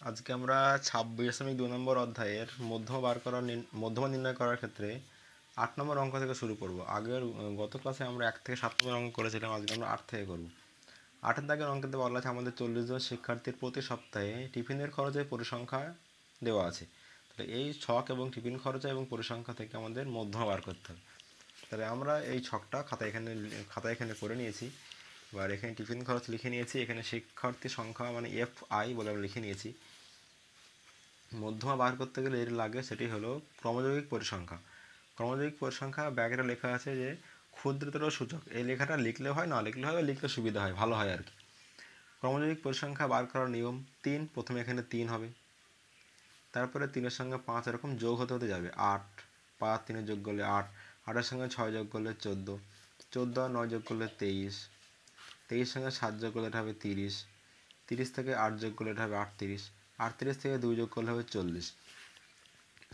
আজকে আমরা 26.2 নম্বর অধ্যায়ের মধ্যমা নির্ণয় করার ক্ষেত্রে 8 নম্বর অঙ্ক থেকে শুরু করব। গত ক্লাসে আমরা 1 থেকে 7 নম্বর অঙ্ক করেছিলাম, আজকে আমরা 8 থেকে করব। 8 দাগের অঙ্কেতে বলা আছে আমাদের 40 জন শিক্ষার্থীর প্রতি সপ্তাহে টিফিনের খরচের পরিসংখ্যা দেওয়া আছে। তাহলে এই ছক এবং টিফিন খরচা এবং পরিসংখ্যা থেকে আমাদের মধ্যমা বার করতে হবে। তাহলে আমরা এই ছকটা খাতায় এখানে করে নিয়েছি। এবার এখানে টিফিন খরচ লিখে নিয়েছি, এখানে শিক্ষার্থী সংখ্যা মানে FI বলে আমরা লিখে নিয়েছি। মধ্যমা বার করতে গেলে এর লাগে সেটি হলো ক্রমযৌগিক পরিসংখ্যা। ক্রমযৌগিক পরিসংখ্যা ব্যাকেটে লেখা আছে যে ক্ষুদ্রতর সূচক। এই লেখাটা লিখলে হয়, না লিখলে হয়, লিখলে সুবিধা হয়, ভালো হয় আর কি। ক্রমযৌগিক পরিসংখ্যা বার করার নিয়ম 3। প্রথমে এখানে 3 হবে, তারপরে 3-এর সঙ্গে 5 এরকম যোগ হতে হতে যাবে 8, 5 3 যোগ করলে 8, 8-এর সঙ্গে 6 যোগ করলে 14, 14 আর 9 যোগ করলে 23, 23 সঙ্গে 7 যোগ করলে এটা হবে 30, 30 থেকে 8 যোগ করলে এটা হবে 38, 38 থেকে 2 যোগ করলে হবে 40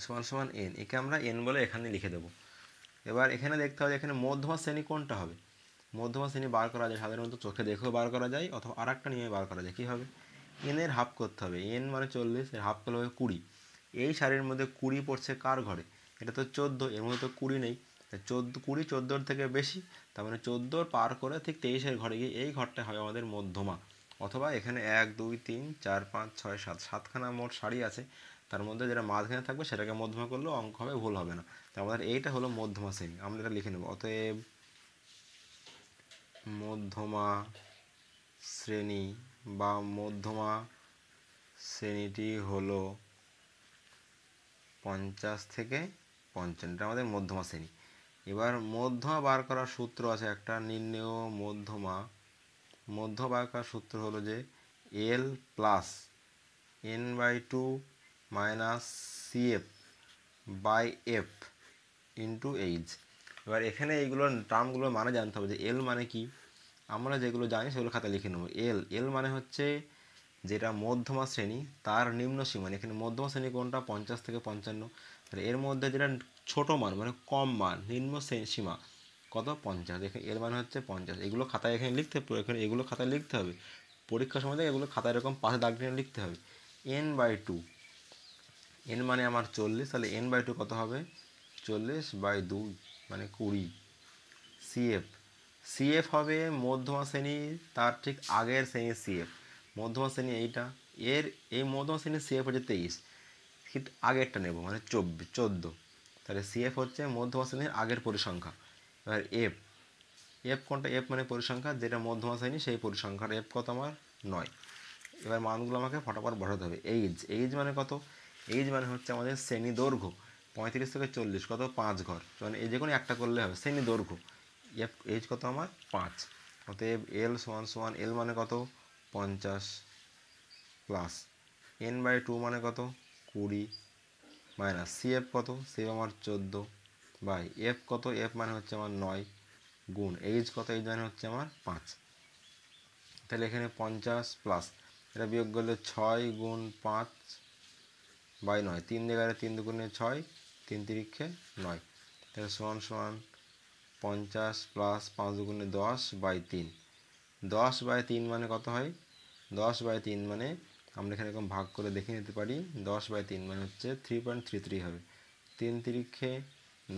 সমান সমান n। একে আমরা n বলে এখানে লিখে দেবো। এবার এখানে দেখতে হবে এখানে মধ্যমা শ্রেণী কোনটা হবে। মধ্যমা শ্রেণী বার করা যায় সাধারণত চোখে দেখেও বার করা যায়, অথবা আর একটা নিয়মে বার করা যায়। কী হবে, n এর হাফ করতে হবে। n মানে 40, এর হাফ করলে হবে 20। এই সারির মধ্যে 20 পড়ছে কার ঘরে? এটা তো 14, এর মধ্যে তো 20 নেই। 20 14 থেকে বেশি, তার মানে 14 পার করে ঠিক 23-এর ঘরে গিয়ে এই ঘরটা হয় আমাদের মধ্যমা। অথবা এখানে 1 2 3 4 5 6 7 7খানা মোট সারি আছে, তার মধ্যে যেটা মাঝখানে থাকবে সেটাকে মধ্যমা করলেও অঙ্ক হবে, ভুল হবে না। তার আমাদের এইটা হলো মধ্যমা শ্রেণী, আমরা এটা লিখে নেব। অতএব মধ্যমা শ্রেণী বা মধ্যমা শ্রেণীটি হলো 50 থেকে 55, এটা আমাদের মধ্যমা শ্রেণী। এবার মধ্যমা বার করার সূত্র আছে একটা, নির্ণেয় মধ্যমা। মধ্যমা বার করার সূত্র হলো যে L plus n/2 minus CF by F into H. এবার এখানে এইগুলোর টার্মগুলোর মানে জানতে হবে যে এল মানে কি। আমরা যেগুলো জানি সেগুলো খাতা লিখে নেব। এল মানে হচ্ছে যেটা মধ্যমা শ্রেণী তার নিম্ন সীমা। এখানে মধ্যমা শ্রেণী কোনটা? 50 থেকে 55। তাহলে এর মধ্যে যেটা ছোট মান মানে কম মান, নিম্ন সীমা কত? 50। এখানে এর মানে হচ্ছে 50। এগুলো খাতায় এখানে লিখতে হবে, এখানে এগুলো খাতায় লিখতে হবে। পরীক্ষার সময় থেকে এগুলো খাতায় এরকম পাশে দাগ দিয়ে লিখতে হবে। n/2, n মানে আমার 40, তাহলে n/2 কত হবে? 40/2 মানে 20। CF হবে মধ্যমা শ্রেণী, তার ঠিক আগের শ্রেণীর CF। মধ্যমা শ্রেণী এইটা, এই মধ্যমা শ্রেণীর CF হচ্ছে 23, ঠিক আগেরটা নেব মানে 14। তাহলে CF হচ্ছে মধ্যমা শ্রেণীর আগের পরিসংখ্যা। এবার এফ কোনটা? এফ মানে পরিসংখ্যা, যেটা মধ্যমা শ্রেণী সেই পরিসংখ্যার এফ কত আমার? 9। এবার মানগুলো আমাকে ফটাফট বসাতে হবে। এইজ মানে কত? এইজ মানে হচ্ছে আমাদের শ্রেণী দৈর্ঘ্য। 35 থেকে 40 কত? 5 ঘর, মানে এই যে কোনো একটা করলে হবে। শ্রেণী দৈর্ঘ্য এইজ কত আমার? 5। অতএব এল সমান সমান এল মানে কত? 50 প্লাস n/2 মানে কত? 20 মাইনাস CF কত? CF আমার 14 বাই এফ কত? এফ মানে হচ্ছে আমার 9 গুণ এইজ কত? এইজ মানে হচ্ছে আমার 5। তাহলে এখানে 50 প্লাস এটা বিয়োগ করলে 6 গুণ 5 বাই 9, 3 জায়গায় 3 দুগুণে 6, 3 তিরিক্ষে 9। তাহলে সমান সমান 50 প্লাস 5 দুগুণে 10 বাই 3। 10/3 মানে কত হয়? 10/3 মানে আমরা এখানে এরকম ভাগ করে দেখে নিতে পারি। 10/3 মানে হচ্ছে 3.33 হবে। 3 তিরিক্ষে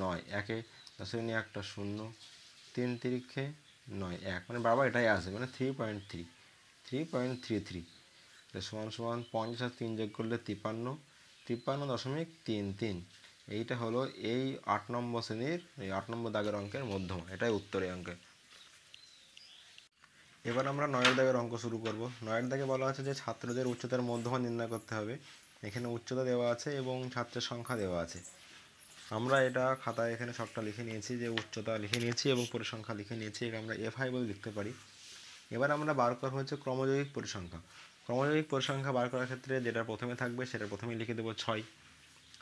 9, একে 10 নিয়ে একটা 0, 3 তিরিক্ষে 9 1, মানে বারবার এটাই আসবে, মানে 3.33। সমান সমান 50 আর 3 যোগ করলে 53, 53.33। এইটা হলো এই 8 নম্বর শ্রেণীর এই 8 নম্বর দাগের অঙ্কের মধ্যমা। এটাই উত্তর এই অঙ্কের। এবার আমরা 9 দাগের অঙ্ক শুরু করব। 9 দাগে বলা আছে যে ছাত্রদের উচ্চতার মধ্যমা নির্ণয় করতে হবে। এখানে উচ্চতা দেওয়া আছে এবং ছাত্রের সংখ্যা দেওয়া আছে। আমরা এটা খাতায় এখানে সবটা লিখে নিয়েছি, যে উচ্চতা লিখে নিয়েছি এবং পরিসংখ্যা লিখে নিয়েছি, একে আমরা FI বলে লিখতে পারি। এবার আমরা বার করা হচ্ছে ক্রমযৌগিক পরিসংখ্যা। ক্রমযৌগিক পরিসংখ্যা বার করার ক্ষেত্রে যেটা প্রথমে থাকবে সেটা প্রথমেই লিখে দেবো 6।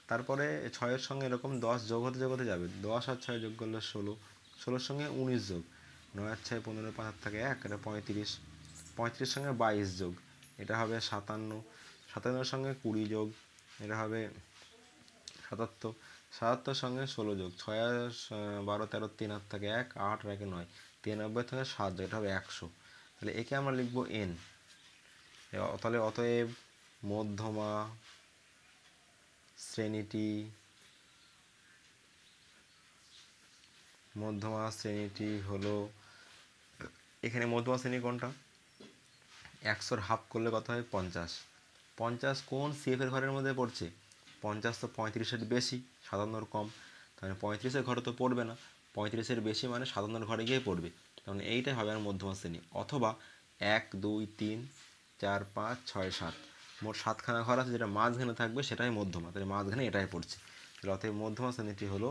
তারপরে 6-এর সঙ্গে এরকম 10 যোগ হতে যাবে। 10 আর 6 যোগ করলে 16, 16-র সঙ্গে 19 যোগ, 9 আর 6 15, 5 হাত থাকে 1, এটা 35, 35-এর সঙ্গে 22 যোগ, এটা হবে 57, 57-এর সঙ্গে 20 যোগ, এটা হবে 77, 77-এর সঙ্গে 16 যোগ, 6 আর 12 13, 3 হাত থাকে 1, 8 আর 1 9, 93 থেকে 7 যোগ, এটা হবে 100। তাহলে একে আমরা লিখবো n। তাহলে অতএব মধ্যমা শ্রেণীটি হলো, এখানে মধ্যমা শ্রেণী কোনটা? 100 হাফ করলে কত হয়? 50। 50 কোন সিএফ এর ঘরের মধ্যে পড়ছে? 50 তো 35-এর বেশি, 57-এর কম, তাহলে 35-এর ঘরে তো পড়বে না, 35-এর বেশি মানে 57-এর ঘরে গিয়ে পড়বে, তখন এইটাই হবে আর মধ্যমা শ্রেণী। অথবা 1 2 3 4 5 6 7, মোট 7খানা ঘর আছে, যেটা মাঝখানে থাকবে সেটাই মধ্যমা, তাহলে মাঝখানে এটাই পড়ছে। তাহলে অতএব মধ্যমা শ্রেণীটি হলো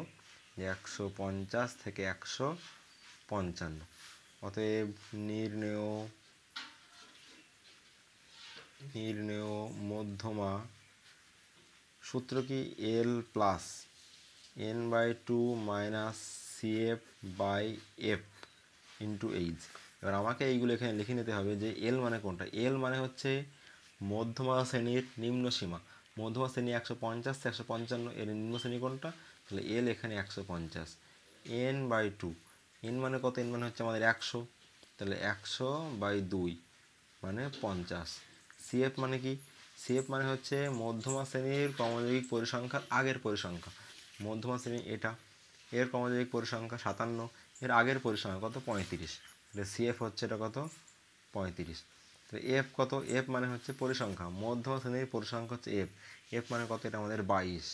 150 থেকে 155। অতএব নির্ণেয় মধ্যমা সূত্র কি? L plus n/2 minus CF by F into H. এবার আমাকে এইগুলো এখানে লিখে নিতে হবে যে এল মানে কোনটা। এল মানে হচ্ছে মধ্যমা শ্রেণীর নিম্ন সীমা। মধ্যমা শ্রেণী 150 থেকে 155, এর নিম্ন শ্রেণী কোনটা? তাহলে এল এখানে 150। n/2, এন মানে কত? এন মানে হচ্ছে আমাদের 100, তাহলে 100/2 মানে 50। সিএফ মানে কি? সিএফ মানে হচ্ছে মধ্যমা শ্রেণীর ক্রমযৌগিক পরিসংখ্যার আগের পরিসংখ্যা। মধ্যমা শ্রেণী এটা, এর ক্রমযৌগিক পরিসংখ্যা 57, এর আগের পরিসংখ্যা কত? 35। তাহলে সিএফ হচ্ছে এটা কত? 35। তাহলে এফ কত? এফ মানে হচ্ছে পরিসংখ্যা, মধ্যমা শ্রেণীর পরিসংখ্যা হচ্ছে এফ। এফ মানে কত? এটা আমাদের 22।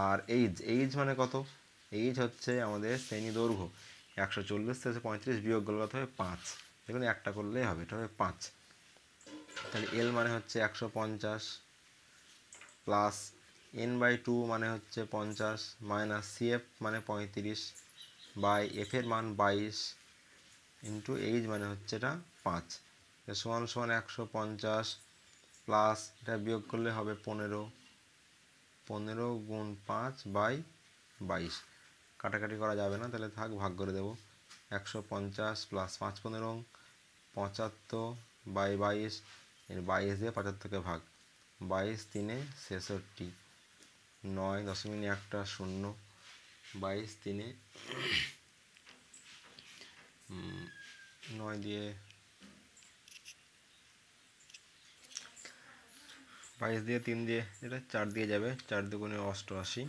আর এইচ মানে কত? এইচ হচ্ছে আমাদের শ্রেণী দৈর্ঘ্য। 140 থেকে 35 বিয়োগ করলে কত হবে? 5। দেখুন একটা করলেই হবে, এটা হবে 5। তাহলে এল মানে হচ্ছে 150 প্লাস n/2 মানে হচ্ছে 50 মাইনাস সিএফ মানে 35 বাই এফ এর মান 22 ইন্টু এইচ মানে হচ্ছে এটা 5, সমান সমান 150 প্লাস এটা বিয়োগ করলে হবে 15 গুণ 5/22। কাটাকাটি করা যাবে না, তাহলে থাক, ভাগ করে দেবো। 150 প্লাস 5 15 75/22, এর 22 দিয়ে 75কে ভাগ, 22 3 66, 9.1 22 3 9 দিয়ে 22 দিয়ে 3 দিয়ে এটা 4 দিয়ে যাবে, 4 দুগুণে 88,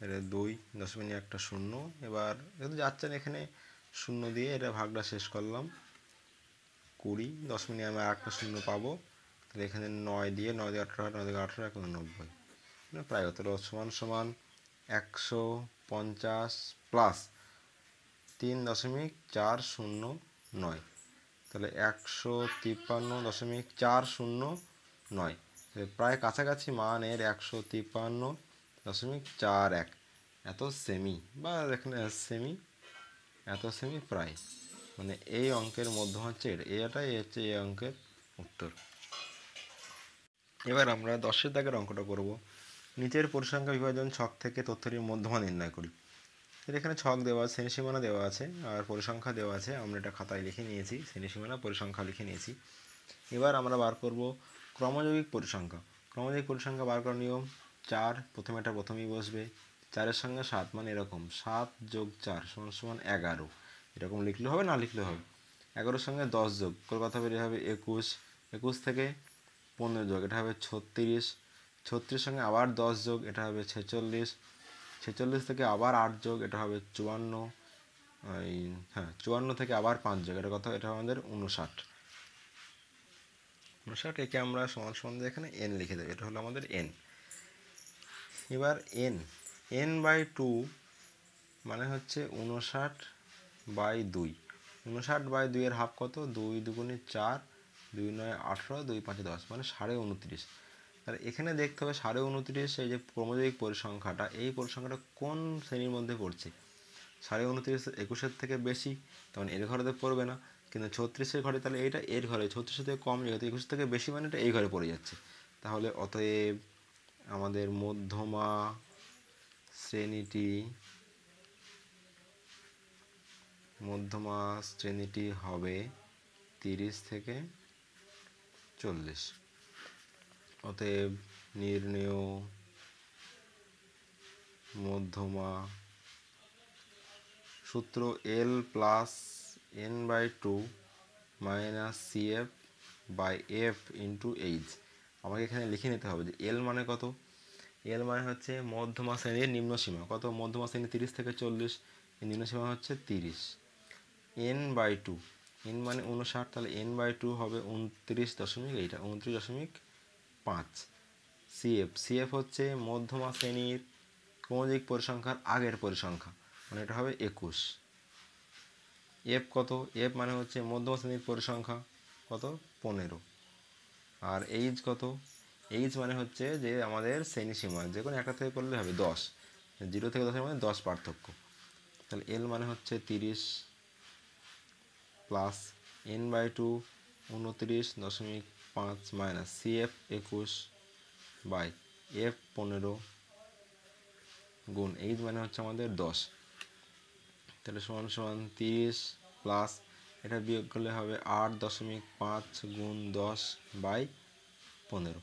এটা 2.1 এবার যেহেতু যাচ্ছে না এখানে শূন্য দিয়ে এটা ভাগটা শেষ করলাম। 20 দশমিকে আমি আর একটা শূন্য পাবো, তাহলে এখানে 9 দিয়ে 18 9 দিয়ে 18 91, মানে প্রায় হতো সমান সমান 150 প্লাস 3.409, তাহলে 153.409, প্রায় কাছাকাছি মানের 153.41 এত সেমি, বা এখানে সেমি, এত সেমি প্রায়, মানে এই অঙ্কের মধ্যম হচ্ছে এটাই হচ্ছে এই অঙ্কের উত্তর। এবার আমরা 10-এর দাগের অঙ্কটা করব। নিচের পরিসংখ্যা বিভাজন ছক থেকে তথ্যটির মধ্যমা নির্ণয় করি। এখানে ছক দেওয়া, শ্রেণীসীমানা দেওয়া আছে আর পরিসংখ্যা দেওয়া আছে, আমরা এটা খাতায় লিখে নিয়েছি, শ্রেণীসীমানা পরিসংখ্যা লিখে নিয়েছি। এবার আমরা বার করব ক্রমযৌগিক পরিসংখ্যা। ক্রমযৌগিক পরিসংখ্যা বার করার নিয়ম 4, প্রথমে এটা প্রথমেই বসবে, 4-এর সঙ্গে 7 মানে এরকম 7 যোগ 4 সমান সমান 11, এরকম লিখলে হবে, না লিখলে হবে। 11-এর সঙ্গে 10 যোগ করে কথা বেরিয়ে হবে 21, 21 থেকে 15 যোগ এটা হবে 36, 36 সঙ্গে আবার 10 যোগ এটা হবে 46, 46 থেকে আবার 8 যোগ এটা হবে 54, 54 থেকে আবার 5 যোগ এটা কত? এটা আমাদের 59। একে আমরা সমান সমান দিয়ে এখানে n লিখে দেবো, এটা হলো আমাদের n। এবার n/2 মানে হচ্ছে 59/2, 59/2 এর হাফ কত? 2 দুগুণে 4, 2 9 18, 2 5 10, মানে 29.5। তাহলে এখানে দেখতে হবে 29.5, এই যে ক্রমযৌগিক পরিসংখ্যাটা, এই পরিসংখ্যাটা কোন শ্রেণীর মধ্যে পড়ছে। 29.5 21-এর থেকে বেশি, তখন এর ঘরে তো পড়বে না, কিন্তু 36-এর ঘরে, তাহলে এইটা এর ঘরে, 36-এর থেকে কম, যেহেতু 21 থেকে বেশি মানে এটা এই ঘরে পড়ে যাচ্ছে। তাহলে অতএব আমাদের মধ্যমা শ্রেণীটি হবে 30 থেকে 40। অতএব নির্ণেয় মধ্যমা সূত্র L plus n/2 minus CF by F into H. আমাকে এখানে লিখে নিতে হবে যে এল মানে কত। এল মানে হচ্ছে মধ্যমা শ্রেণীর নিম্ন সীমা। কত? মধ্যমা শ্রেণী 30 থেকে 40, এর নিম্ন সীমা হচ্ছে 30। n/2, n মানে 59, তাহলে n/2 হবে 29.5। CF হচ্ছে মধ্যমা শ্রেণীর ক্রমজিক পরিসংখ্যার আগের পরিসংখ্যা, মানে এটা হবে 21। এফ কত? এফ মানে হচ্ছে মধ্যমা শ্রেণীর পরিসংখ্যা, কত? 15। আর এইচ কত? এইচ মানে হচ্ছে যে আমাদের শ্রেণী সীমা, যে কোনো একটা থেকে করলে হবে 10, 0 থেকে 10-এর মধ্যে 10 পার্থক্য। তাহলে এল মানে হচ্ছে 30 plus n/2 29.5 minus CF 21 by F 15 গুণ এইচ মানে হচ্ছে আমাদের 10। তাহলে সমান সমান 30 প্লাস এটা বিয়োগ করলে হবে 8.5 গুণ 10/15।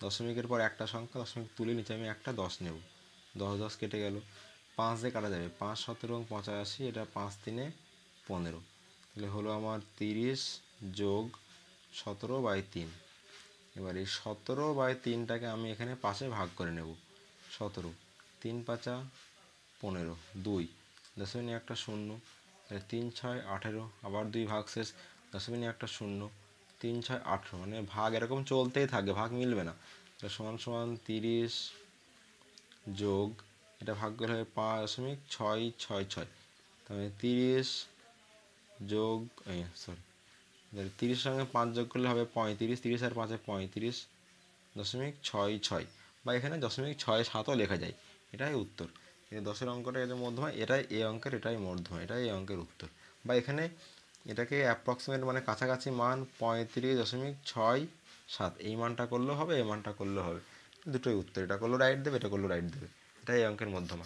দশমিকের পর একটা সংখ্যা, দশমিক তুলে নিচে আমি একটা 10 নেব, 10 কেটে গেল, 5 দিয়ে কাটা যাবে, 5 17 এবং 85, এটা 5 3 15। তাহলে হলো আমার 30 যোগ 17/3। এবার এই 17/3টাকে আমি এখানে পাশে ভাগ করে নেব। 17, 3 5 15, 2 দশমিক একটা শূন্য, 3 6 18, আবার 2 ভাগ শেষ, দশমিক একটা শূন্য, 3 6 18, মানে ভাগ এরকম চলতেই থাকে, ভাগ মিলবে না। সমান সমান 30 যোগ এটা ভাগ করে হবে 5.666, তাহলে 30 যোগ সরি 30 সঙ্গে 5 যোগ করলে হবে 35, 30 আর 5 35.66, বা এখানে 0.67ও লেখা যায়। এটাই উত্তর। এই 10-এর অঙ্কটা এর মধ্যমা, এটাই এ অঙ্কের, এটাই মধ্যমা, এটাই এই অঙ্কের উত্তর। বা এখানে এটাকে অ্যাপ্রক্সিমেট মানে কাছাকাছি মান 35.67, এই মানটা করলেও হবে, এই মানটা করলেও হবে, দুটোই উত্তর। এটা করলেও রাইট দেবে, এটা করলেও রাইট দেবে। এটাই এই অঙ্কের মধ্যমা।